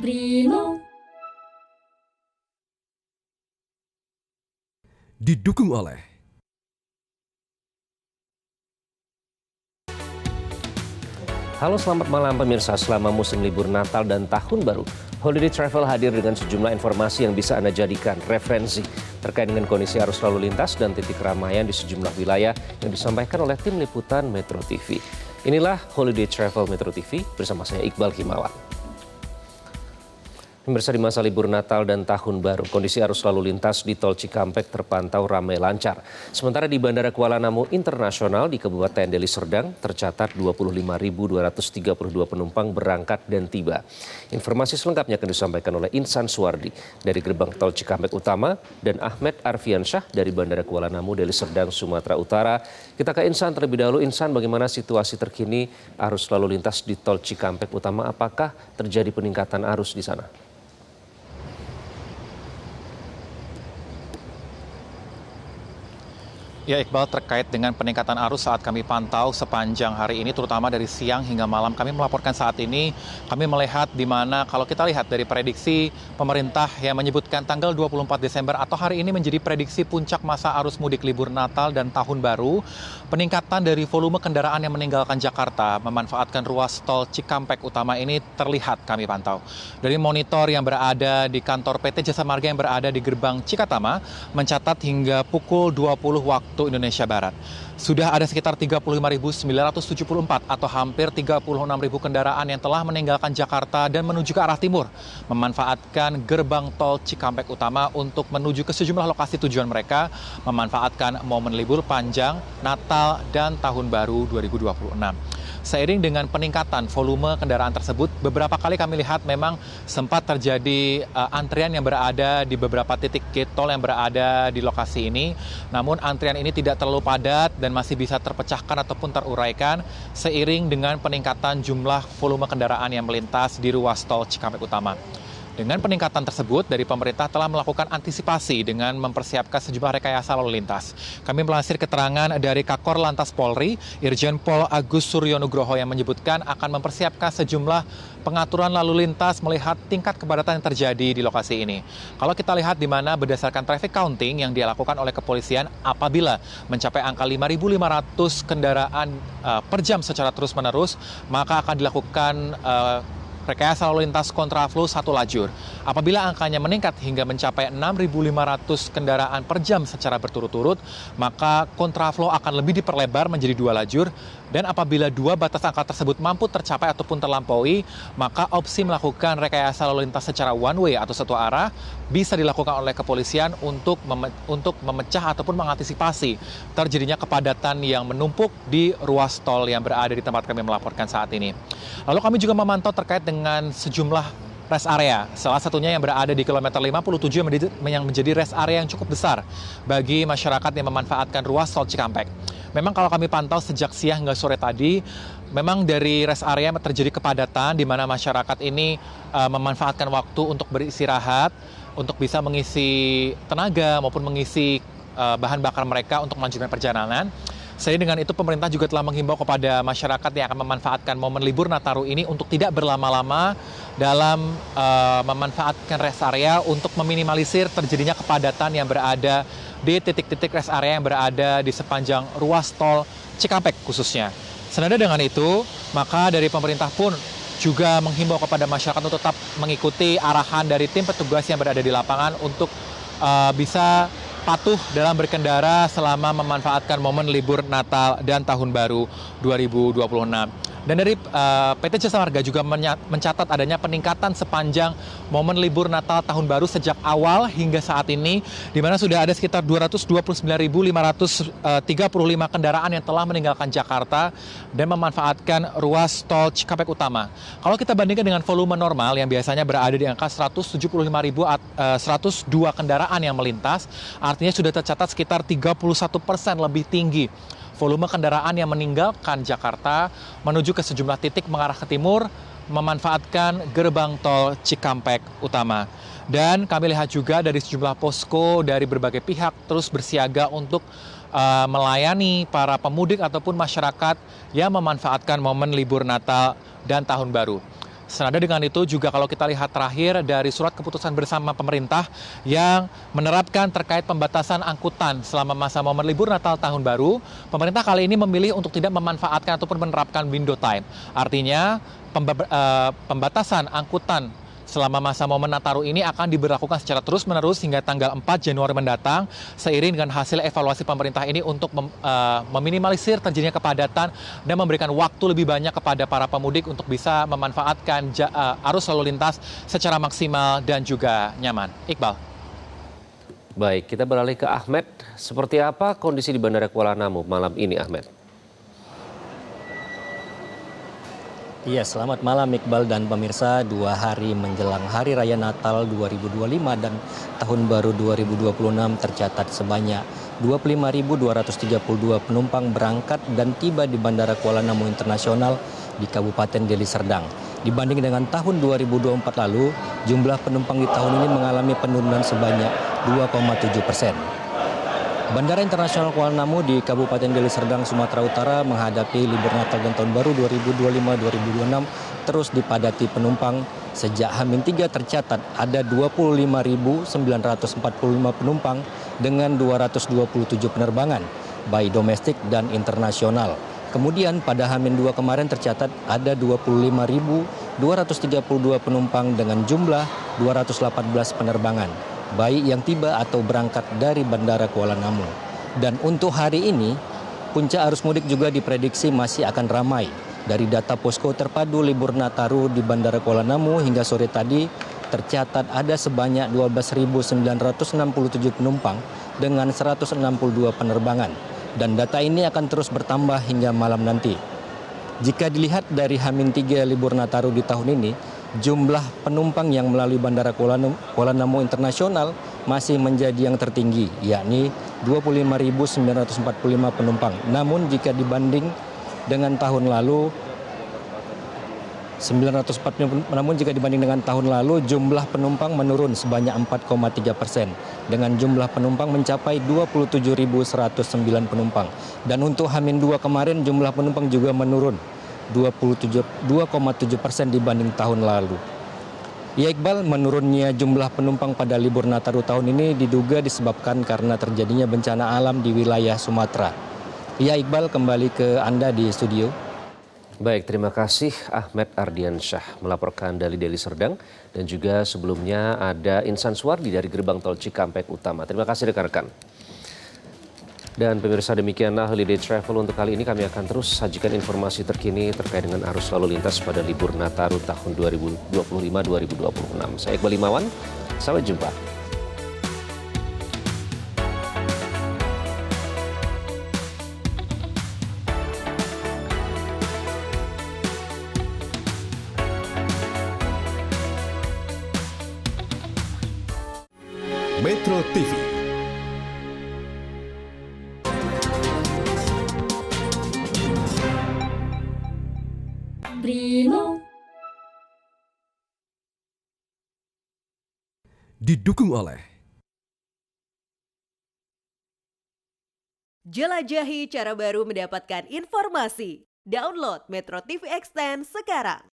Primo. Didukung oleh Halo, selamat malam pemirsa. Selama musim libur Natal dan Tahun Baru, Holiday Travel hadir dengan sejumlah informasi yang bisa Anda jadikan referensi terkait dengan kondisi arus lalu lintas dan titik keramaian di sejumlah wilayah yang disampaikan oleh tim liputan Metro TV. Inilah Holiday Travel Metro TV bersama saya Iqbal Himawan. Pemirsa, di masa libur Natal dan Tahun Baru, kondisi arus lalu lintas di Tol Cikampek terpantau ramai lancar. Sementara di Bandara Kuala Namu Internasional di Kabupaten Deli Serdang tercatat 25.232 penumpang berangkat dan tiba. Informasi selengkapnya akan disampaikan oleh Insan Suwardi dari gerbang Tol Cikampek Utama dan Ahmed Arfiansyah dari Bandara Kuala Namu Deli Serdang, Sumatera Utara. Kita ke Insan terlebih dahulu. Insan, bagaimana situasi terkini arus lalu lintas di Tol Cikampek Utama? Apakah terjadi peningkatan arus di sana? Ya, Iqbal, terkait dengan peningkatan arus saat kami pantau sepanjang hari ini, terutama dari siang hingga malam, kami melaporkan saat ini, kami melihat di mana kalau kita lihat dari prediksi pemerintah yang menyebutkan tanggal 24 Desember atau hari ini menjadi prediksi puncak masa arus mudik libur Natal dan Tahun Baru, peningkatan dari volume kendaraan yang meninggalkan Jakarta memanfaatkan ruas tol Cikampek Utama ini terlihat kami pantau. Dari monitor yang berada di kantor PT Jasa Marga yang berada di gerbang Cikatama, mencatat hingga pukul 20 waktu Indonesia Barat, sudah ada sekitar 35.974 atau hampir 36.000 kendaraan yang telah meninggalkan Jakarta dan menuju ke arah timur, memanfaatkan gerbang tol Cikampek Utama untuk menuju ke sejumlah lokasi tujuan mereka, memanfaatkan momen libur panjang Natal dan Tahun Baru 2026. Seiring dengan peningkatan volume kendaraan tersebut, beberapa kali kami lihat memang sempat terjadi antrian yang berada di beberapa titik gate tol yang berada di lokasi ini. Namun antrian ini tidak terlalu padat dan masih bisa terpecahkan ataupun teruraikan seiring dengan peningkatan jumlah volume kendaraan yang melintas di ruas tol Cikampek Utama. Dengan peningkatan tersebut, dari pemerintah telah melakukan antisipasi dengan mempersiapkan sejumlah rekayasa lalu lintas. Kami melansir keterangan dari Kakor Lantas Polri, Irjen Pol Agus Suryonugroho yang menyebutkan akan mempersiapkan sejumlah pengaturan lalu lintas melihat tingkat kepadatan yang terjadi di lokasi ini. Kalau kita lihat di mana berdasarkan traffic counting yang dilakukan oleh kepolisian, apabila mencapai angka 5.500 kendaraan per jam secara terus-menerus, maka akan dilakukan rekayasa lalu lintas kontraflow satu lajur. Apabila angkanya meningkat hingga mencapai 6.500 kendaraan per jam secara berturut-turut, maka kontraflow akan lebih diperlebar menjadi dua lajur. Dan apabila dua batas angka tersebut mampu tercapai ataupun terlampaui, maka opsi melakukan rekayasa lalu lintas secara one way atau satu arah bisa dilakukan oleh kepolisian untuk memecah ataupun mengantisipasi terjadinya kepadatan yang menumpuk di ruas tol yang berada di tempat kami melaporkan saat ini. Lalu kami juga memantau terkait dengan sejumlah rest area, salah satunya yang berada di kilometer 57 yang menjadi rest area yang cukup besar bagi masyarakat yang memanfaatkan ruas tol Cikampek. Memang kalau kami pantau sejak siang hingga sore tadi, memang dari rest area terjadi kepadatan di mana masyarakat ini memanfaatkan waktu untuk beristirahat, untuk bisa mengisi tenaga maupun mengisi bahan bakar mereka untuk melanjutkan perjalanan. Seiring dengan itu, pemerintah juga telah menghimbau kepada masyarakat yang akan memanfaatkan momen libur Nataru ini untuk tidak berlama-lama dalam memanfaatkan rest area untuk meminimalisir terjadinya kepadatan yang berada di titik-titik rest area yang berada di sepanjang ruas tol Cikampek khususnya. Senada dengan itu, maka dari pemerintah pun juga menghimbau kepada masyarakat untuk tetap mengikuti arahan dari tim petugas yang berada di lapangan untuk bisa patuh dalam berkendara selama memanfaatkan momen libur Natal dan Tahun Baru 2026. Dan dari PT Jasa Marga juga mencatat adanya peningkatan sepanjang momen libur Natal Tahun Baru sejak awal hingga saat ini, di mana sudah ada sekitar 229.535 kendaraan yang telah meninggalkan Jakarta dan memanfaatkan ruas tol Cikampek Utama. Kalau kita bandingkan dengan volume normal yang biasanya berada di angka 102 kendaraan yang melintas, artinya sudah tercatat sekitar 31% lebih tinggi volume kendaraan yang meninggalkan Jakarta menuju ke sejumlah titik mengarah ke timur memanfaatkan gerbang tol Cikampek Utama. Dan kami lihat juga dari sejumlah posko dari berbagai pihak terus bersiaga untuk melayani para pemudik ataupun masyarakat yang memanfaatkan momen libur Natal dan Tahun Baru. Senada dengan itu juga kalau kita lihat terakhir dari surat keputusan bersama pemerintah yang menerapkan terkait pembatasan angkutan selama masa momen libur Natal Tahun Baru, pemerintah kali ini memilih untuk tidak memanfaatkan ataupun menerapkan window time. Artinya pembatasan angkutan selama masa momen Nataru ini akan diberlakukan secara terus-menerus hingga tanggal 4 Januari mendatang, seiring dengan hasil evaluasi pemerintah ini untuk meminimalisir terjadinya kepadatan dan memberikan waktu lebih banyak kepada para pemudik untuk bisa memanfaatkan arus lalu lintas secara maksimal dan juga nyaman. Iqbal. Baik, kita beralih ke Ahmed. Seperti apa kondisi di Bandara Kuala Namu malam ini, Ahmed? Iya, selamat malam Iqbal dan pemirsa. 2 hari menjelang Hari Raya Natal 2025 dan Tahun Baru 2026 tercatat sebanyak 25.232 penumpang berangkat dan tiba di Bandara Kuala Namu Internasional di Kabupaten Deli Serdang. Dibanding dengan tahun 2024 lalu, jumlah penumpang di tahun ini mengalami penurunan sebanyak 2,7%. Bandara Internasional Kuala Namu di Kabupaten Deli Serdang, Sumatera Utara menghadapi libur Natal dan Tahun Baru 2025-2026 terus dipadati penumpang. Sejak H-3 tercatat ada 25.945 penumpang dengan 227 penerbangan, baik domestik dan internasional. Kemudian pada H-2 kemarin tercatat ada 25.232 penumpang dengan jumlah 218 penerbangan, baik yang tiba atau berangkat dari Bandara Kuala Namu. Dan untuk hari ini, puncak arus mudik juga diprediksi masih akan ramai. Dari data posko terpadu libur Nataru di Bandara Kuala Namu hingga sore tadi, tercatat ada sebanyak 12.967 penumpang dengan 162 penerbangan. Dan data ini akan terus bertambah hingga malam nanti. Jika dilihat dari H-3 libur Nataru di tahun ini, jumlah penumpang yang melalui Bandara Kuala Namu Internasional masih menjadi yang tertinggi, yakni 25.945 penumpang. Namun jika dibanding dengan tahun lalu, jumlah penumpang menurun sebanyak 4,3%, dengan jumlah penumpang mencapai 27.109 penumpang. Dan untuk H-2 kemarin jumlah penumpang juga menurun 2,7% dibanding tahun lalu. Ya Iqbal, menurunnya jumlah penumpang pada libur Nataru tahun ini diduga disebabkan karena terjadinya bencana alam di wilayah Sumatera. Ya Iqbal, kembali ke Anda di studio. Baik, terima kasih Ahmed Ardiansyah melaporkan dari Deli Serdang, dan juga sebelumnya ada Insan Suwardi dari Gerbang Tol Cikampek Utama. Terima kasih rekan-rekan. Dan pemirsa, demikianlah Holiday Travel untuk kali ini. Kami akan terus sajikan informasi terkini terkait dengan arus lalu lintas pada libur Nataru tahun 2025-2026. Saya Iqbal Imawan, sampai jumpa. Metro TV. Primo. Didukung oleh Jelajahi cara baru mendapatkan informasi. Download Metro TV Extend sekarang.